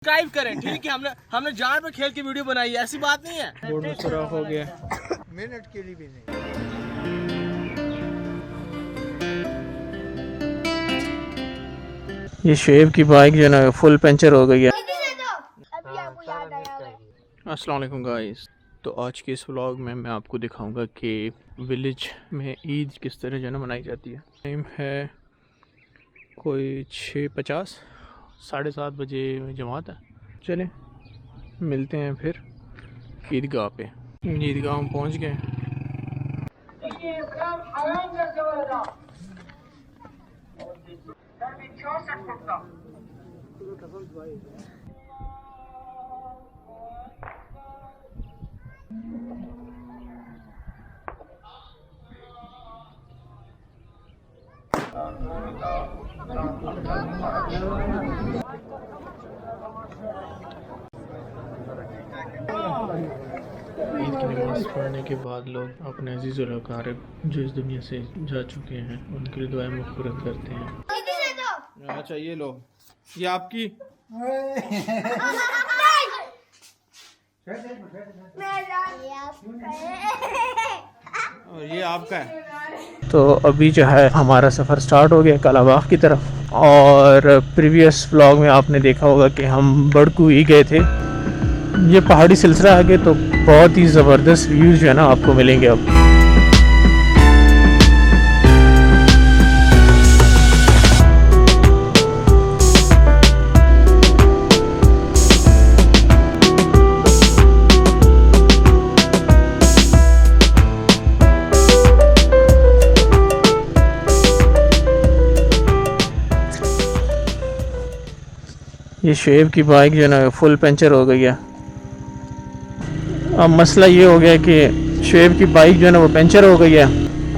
Subscribe करें, ठीक है। हमने जान पे खेल की वीडियो बनाई है, ऐसी बात नहीं है। बोर्ड में सुराख हो गया, मिनट के लिए भी नहीं। ये शुएब की बाइक जो है ना फुल पंचर हो गई है। अस्सलाम वालेकुम गाइस, तो आज के इस व्लॉग में मैं आपको दिखाऊंगा कि विलेज में ईद किस तरह जो है ना मनाई जाती है। टाइम है कोई 6:50, 7:30 बजे जमात है। चलें मिलते हैं फिर ईदगाह पे। ईदगाह हम पहुँच गए। ईद की नमाज़ पढ़ने के बाद लोग अपने अजीज़ और अकारिब जो इस दुनिया से जा चुके हैं उनके लिए दुआएं मग़फ़िरत करते हैं। अच्छा ये लो, ये आपकी और ये आपका है। तो अभी जो है हमारा सफ़र स्टार्ट हो गया कलाबाग की तरफ। और प्रीवियस व्लॉग में आपने देखा होगा कि हम बड़कू ही गए थे। ये पहाड़ी सिलसिला आगे तो बहुत ही ज़बरदस्त व्यूज़ जो है ना आपको मिलेंगे अब। ये शुएब की बाइक जो है ना फुल पंचर हो गई है। अब मसला ये हो गया कि शुएब की बाइक जो है ना वो पंचर हो गई है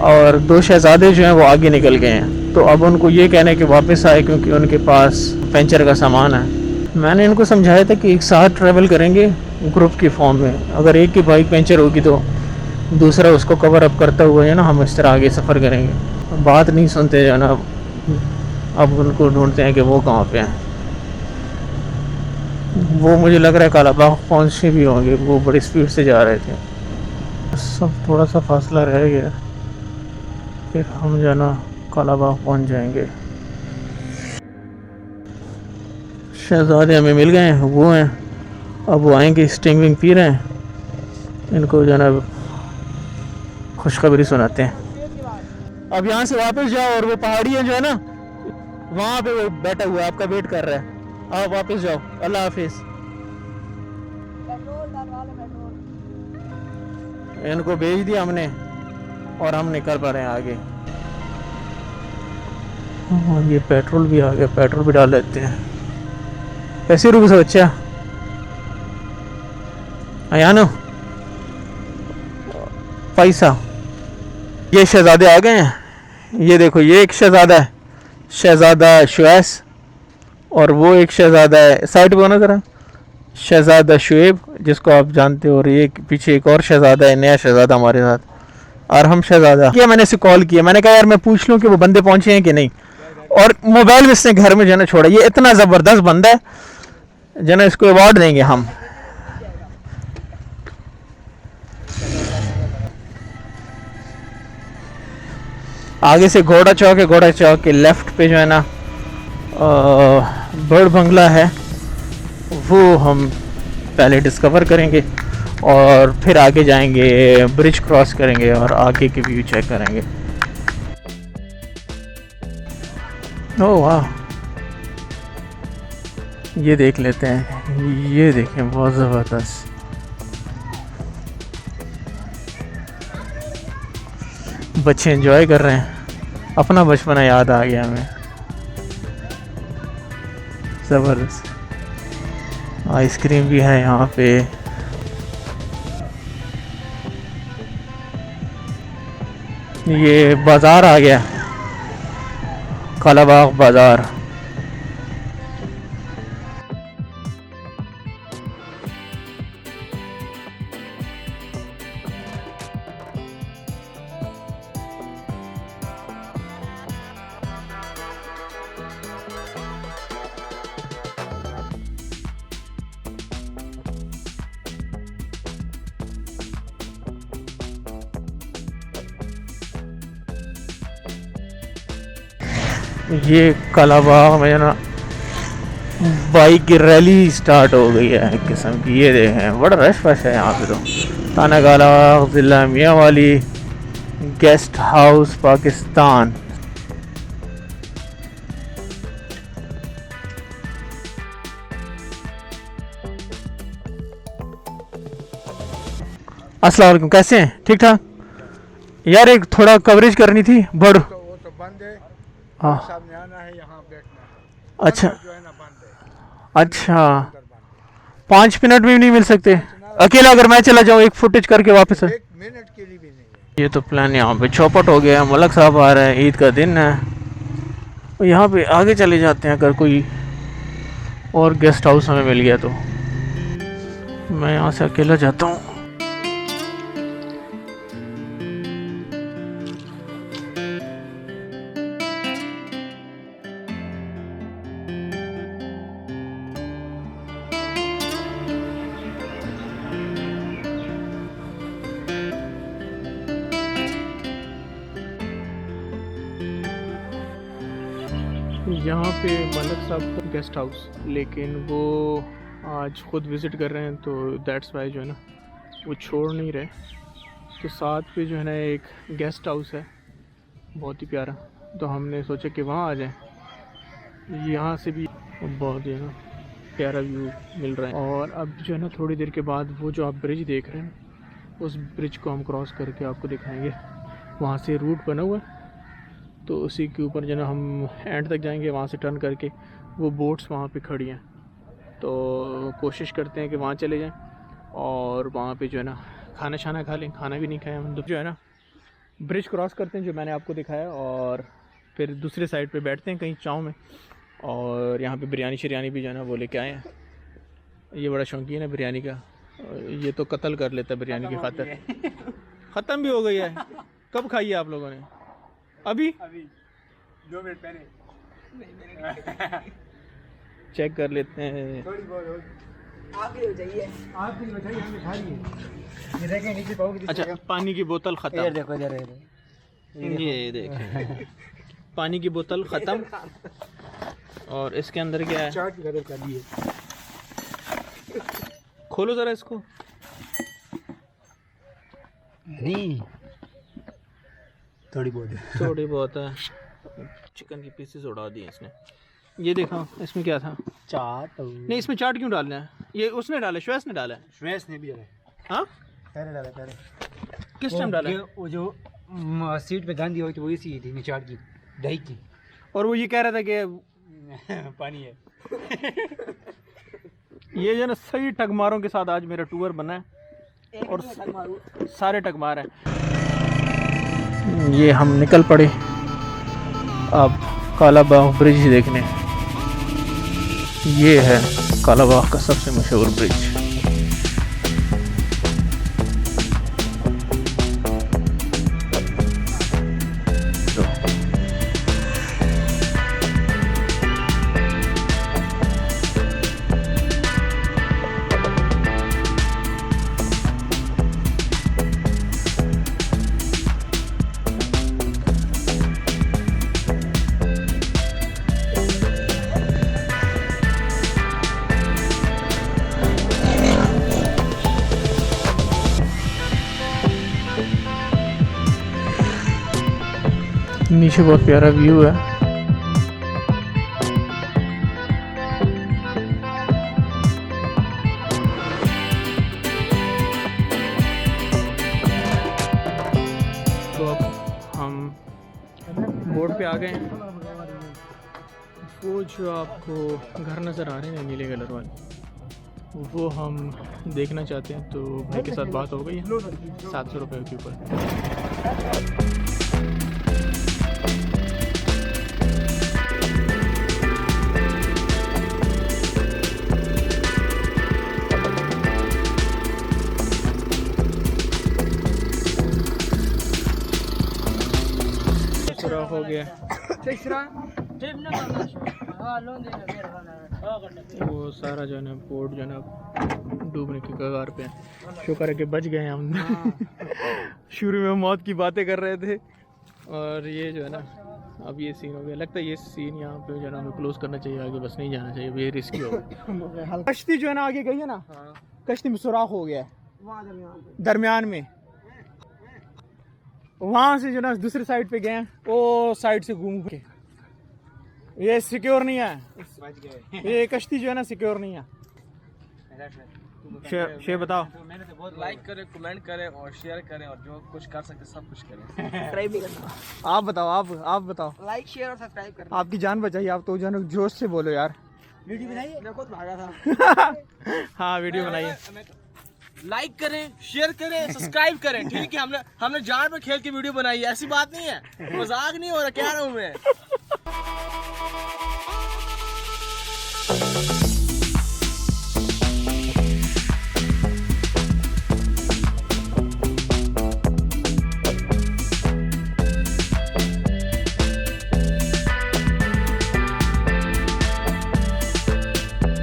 और दो शहजादे जो हैं वो आगे निकल गए हैं। तो अब उनको ये कहना है कि वापस आए क्योंकि उनके पास पंचर का सामान है। मैंने इनको समझाया था कि एक साथ ट्रैवल करेंगे ग्रुप की फॉर्म में। अगर एक की बाइक पंचर होगी तो दूसरा उसको कवर अप करता हुआ है ना हम इस तरह आगे सफ़र करेंगे। बात नहीं सुनते जो है ना, अब उनको ढूंढते हैं कि वो कहाँ पे हैं। वो मुझे लग रहा है कालाबाग पहुँचे भी होंगे, वो बड़ी स्पीड से जा रहे थे। सब थोड़ा सा फासला रह गया, फिर हम जो है ना कालाबाग पहुँच जाएंगे। शहजादे हमें मिल गए हैं, वो हैं। अब वो आएंगे, स्टिंग विंग पी रहे हैं। इनको जो है ना खुशखबरी सुनाते हैं। अब यहाँ से वापस जाओ और वो पहाड़ी है जो है ना वहाँ पे वो बैठा हुआ है, आपका वेट कर रहा है। आप वापस जाओ, अल्लाह हाफिज। इनको भेज दिया हमने और हम निकल पा रहे हैं आगे। ये पेट्रोल भी आ गया, पेट्रोल भी डाल लेते हैं। कैसे रुक से बच्चा आयानो पैसा। ये शहजादे आ गए हैं। ये देखो, ये एक शहजादा है, शहजादा शुएस, और वो एक शहजादा है, साइड पे ना ज़रा, शहजादा शुएब जिसको आप जानते हो। और ये पीछे एक और शहजादा है, नया शहजादा हमारे साथ। और हम शहजादा किया, मैंने इसे कॉल किया, मैंने कहा यार मैं पूछ लूँ कि वो बंदे पहुँचे हैं कि नहीं। और मोबाइल में इसने घर में जो है ना छोड़ा। ये इतना ज़बरदस्त बंदा है जो ना, इसको अवार्ड देंगे हम। आगे से घोड़ा चौक है, घोड़ा चौक के लेफ्ट पे जो है ना बर्ड बंगला है, वो हम पहले डिस्कवर करेंगे और फिर आगे जाएंगे, ब्रिज क्रॉस करेंगे और आगे के व्यू चेक करेंगे। ओह वाह, ये देख लेते हैं, ये देखें बहुत ज़बरदस्त। बच्चे एंजॉय कर रहे हैं, अपना बचपना याद आ गया हमें। ज़बरदस्त आइसक्रीम भी है यहाँ पे। ये बाज़ार आ गया, कालाबाग बाज़ार। ये कालाबाग में ना बाइक की रैली स्टार्ट हो गई है एक किस्म की। ये देखें बड़ा रश वश है यहाँ पे। तो थाना कालाबाग ज़िला मियांवाली गेस्ट हाउस पाकिस्तान। अस्सलाम वालेकुम, कैसे हैं? ठीक ठाक यार, एक थोड़ा कवरेज करनी थी बड़। तो वो तो बंद है। हाँ सामने आना है, यहाँ बैठना है। अच्छा जो है ना बंद है, अच्छा, उधर बंद 5 मिनट भी नहीं मिल सकते अकेला? अगर मैं चला जाऊँ एक फुटेज करके वापस। है। 1 मिनट के लिए भी नहीं है। ये तो प्लान यहाँ पे चौपट हो गया। मलक साहब आ रहे हैं, ईद का दिन है। यहाँ पे आगे चले जाते हैं, अगर कोई और गेस्ट हाउस हमें मिल गया तो। मैं यहाँ से अकेला जाता हूँ। यहाँ पे मलक साहब का गेस्ट हाउस, लेकिन वो आज ख़ुद विज़िट कर रहे हैं तो दैट्स वाई जो है ना वो छोड़ नहीं रहे। तो साथ पे जो है ना एक गेस्ट हाउस है बहुत ही प्यारा, तो हमने सोचा कि वहाँ आ जाएं। यहाँ से भी बहुत जो है ना प्यारा व्यू मिल रहा है। और अब जो है ना थोड़ी देर के बाद वो जो आप ब्रिज देख रहे हैं उस ब्रिज को हम क्रॉस करके आपको दिखाएंगे। वहाँ से रूट बना हुआ है, तो उसी के ऊपर जो है ना हम एंड तक जाएंगे। वहाँ से टर्न करके वो बोट्स वहाँ पे खड़ी हैं, तो कोशिश करते हैं कि वहाँ चले जाएं और वहाँ पे जो है ना खाना शाना खा लें। खाना भी नहीं खाया हम, तो जो है ना ब्रिज क्रॉस करते हैं जो मैंने आपको दिखाया, और फिर दूसरे साइड पे बैठते हैं कहीं चाव में। और यहाँ पे बिरयानी शरियानी भी जो है ना वो लेके आए हैं। ये बड़ा शौकीन है बिरयानी का, ये तो कत्ल कर लेता है बिरयानी की खातर। ख़त्म भी हो गई है। कब खाई है आप लोगों ने? अभी 2 मिनट पहले चेक कर लेते हैं। थोड़ी बहुत आपकी हो जाइए, आपकी बताइए, हमने खा ली। ये देखें नीचे पाओगे। अच्छा, पानी की बोतल ख़त्म। देखो जरा ये देखें पानी की बोतल ख़त्म। और इसके अंदर क्या है? चाट की कदर कर लिए। खोलो ज़रा इसको। नहीं थोड़ी बहुत है। चिकन की पीसेस उड़ा दिए इसने। ये देखा इसमें क्या था? चाट नहीं, इसमें चाट क्यों डालना है? ये उसने डाला, श्वेस ने डाला है। श्वेस ने भी डाला। हाँ, पहले डाला, पहले किस टाइम डाला है? वो जो सीट पे गांधी हुई थी वही सी थी, चाट की दही की। और वो ये कह रहा था कि पानी है। ये जो ना सही टकमारों के साथ आज मेरा टूर बना है और सारे टकमार हैं। ये हम निकल पड़े अब कालाबाग ब्रिज देखने। ये है कालाबाग का सबसे मशहूर ब्रिज। नीचे बहुत प्यारा व्यू है। तो अब हम बोर्ड पे आ गए हैं। वो जो आपको घर नज़र आ रहे हैं नीले कलर वाले, वो हम देखना चाहते हैं। तो भाई के साथ बात हो गई है 700 रुपये के ऊपर। हो गया वो सारा जो है ना बोर्ड जो है ना डूबने की कगार पे है। शुक्र है कि बच गए हम। शुरू में मौत की बातें कर रहे थे और ये जो है ना अब ये सीन हो गया, लगता है ये सीन यहाँ पे जो है ना हमें क्लोज करना चाहिए, आगे बस नहीं जाना चाहिए, ये रिस्की होगा। कश्ती जो है ना आगे गई है ना, कश्ती में सुराख हो गया है दरमियान में, वहां से जो ना दूसरी साइड पे गए, वो साइड से घूम के, ये सिक्योर नहीं है, ये कश्ती जो है ना सिक्योर नहीं है। शेर बताओ। लाइक करें, कमेंट करें और शेयर करें और जो कुछ कर सकते सब कुछ करें। सब्सक्राइब भी करना। आप बताओ, आप बताओ। लाइक शेयर और सब्सक्राइब करना। आपकी जान बचाइए, आप तो जन जोश से बोलो यार। वीडियो बनाइए, मैं खुद भागा था। हाँ वीडियो बनाइए। लाइक करें, शेयर करें, सब्सक्राइब करें, ठीक है। हमने जान पे खेल के वीडियो बनाई है, ऐसी बात नहीं है, मजाक नहीं हो रहा, कह रहा हूँ मैं।